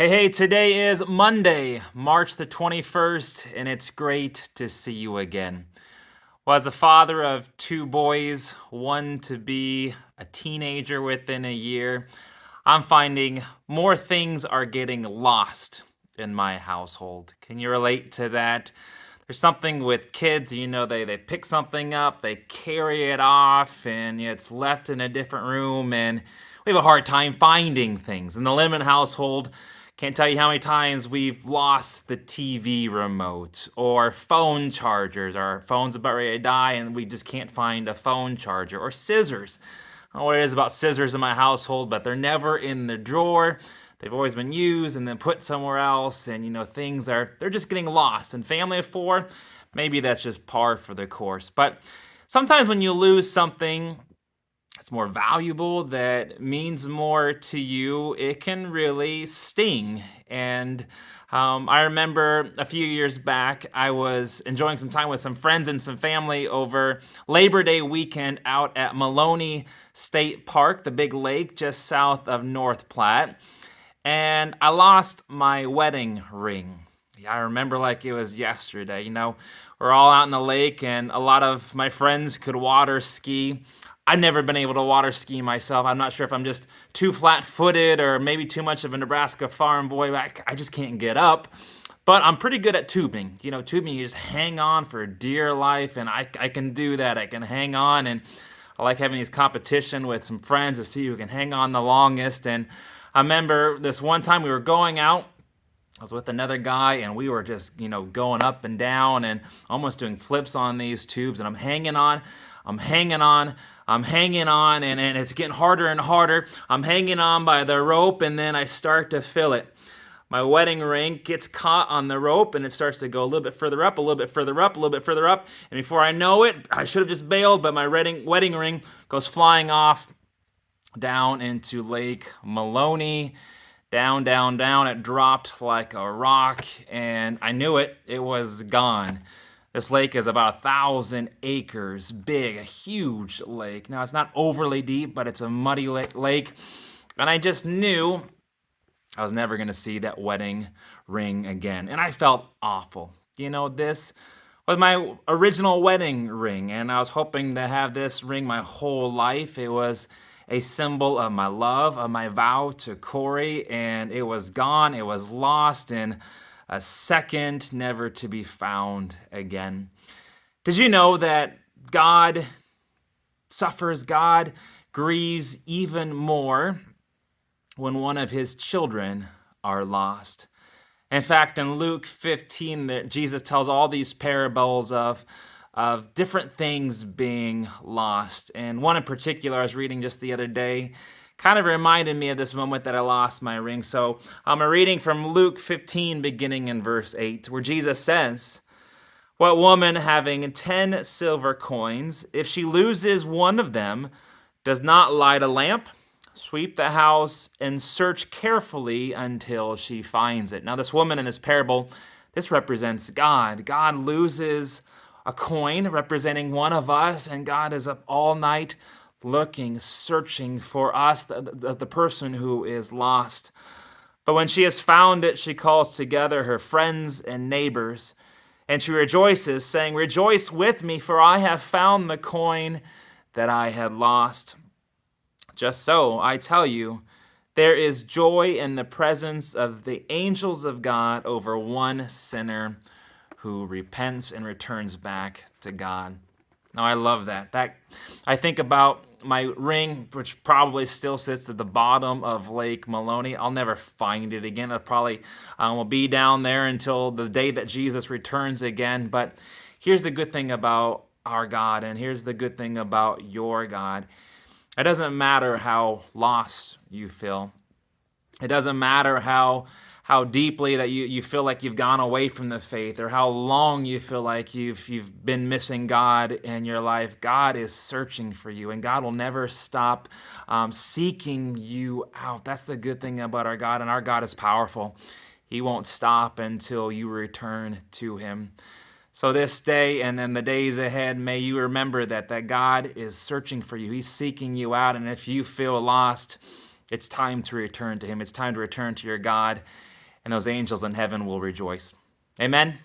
Hey, today is Monday, March the 21st, and it's great to see you again. Well, as a father of two boys, one to be a teenager within a year, I'm finding more things are getting lost in my household. Can you relate to that? There's something with kids, they pick something up, they carry it off, and it's left in a different room, and we have a hard time finding things. In the Lemon household, can't tell you how many times we've lost the TV remote or phone chargers. Our phone's about ready to die, and we just can't find a phone charger or scissors. I don't know what it is about scissors in my household, but they're never in the drawer. They've always been used and then put somewhere else, and they're just getting lost. And family of four, maybe that's just par for the course. But sometimes when you lose something that's more valuable, that means more to you, it can really sting. And I remember a few years back, I was enjoying some time with some friends and some family over Labor Day weekend out at Maloney State Park, the big lake just south of North Platte. And I lost my wedding ring. Yeah, I remember like it was yesterday. We're all out in the lake, and a lot of my friends could water ski. I've never been able to water ski myself. I'm not sure if I'm just too flat footed or maybe too much of a Nebraska farm boy. I just can't get up. But I'm pretty good at tubing. Tubing, you just hang on for dear life, and I can do that. I can hang on, and I like having these competition with some friends to see who can hang on the longest. And I remember this one time we were going out. I was with another guy, and we were just, going up and down and almost doing flips on these tubes. And I'm hanging on, I'm hanging on, I'm hanging on, and it's getting harder and harder. I'm hanging on by the rope, and then I start to feel it. My wedding ring gets caught on the rope, and it starts to go a little bit further up, a little bit further up, a little bit further up. And before I know it, I should have just bailed, but my wedding ring goes flying off down into Lake Maloney. Down, down, down. It dropped like a rock, and I knew it. It was gone. This lake is about 1,000 acres big, a huge lake. Now, it's not overly deep, but it's a muddy lake. And I just knew I was never going to see that wedding ring again. And I felt awful. This was my original wedding ring, and I was hoping to have this ring my whole life. It was a symbol of my love, of my vow to Corey, and it was gone. It was lost in a second, never to be found again. Did you know that God suffers, God grieves even more when one of his children are lost? In fact, in Luke 15, Jesus tells all these parables of different things being lost. And one in particular I was reading just the other day kind of reminded me of this moment that I lost my ring. So I'm reading from Luke 15, beginning in verse 8, where Jesus says, "What woman having 10 silver coins, if she loses one of them, does not light a lamp, sweep the house, and search carefully until she finds it?" Now, this woman in this parable, this represents God. God loses a coin representing one of us, and God is up all night looking, searching for us, the person who is lost. But when she has found it, she calls together her friends and neighbors, and she rejoices, saying, "Rejoice with me, for I have found the coin that I had lost." Just so, I tell you, there is joy in the presence of the angels of God over one sinner who repents and returns back to God. Now, I love that. I think about my ring, which probably still sits at the bottom of Lake Maloney. I'll never find it again. It probably will be down there until the day that Jesus returns again. But here's the good thing about our God, and here's the good thing about your God. It doesn't matter how lost you feel. It doesn't matter how deeply that you feel like you've gone away from the faith, or how long you feel like you've been missing God in your life. God is searching for you, and God will never stop seeking you out. That's the good thing about our God, and our God is powerful. He won't stop until you return to him. So this day and then the days ahead, may you remember that God is searching for you. He's seeking you out, and if you feel lost, It's time to return to him. It's time to return to your God, and those angels in heaven will rejoice. Amen.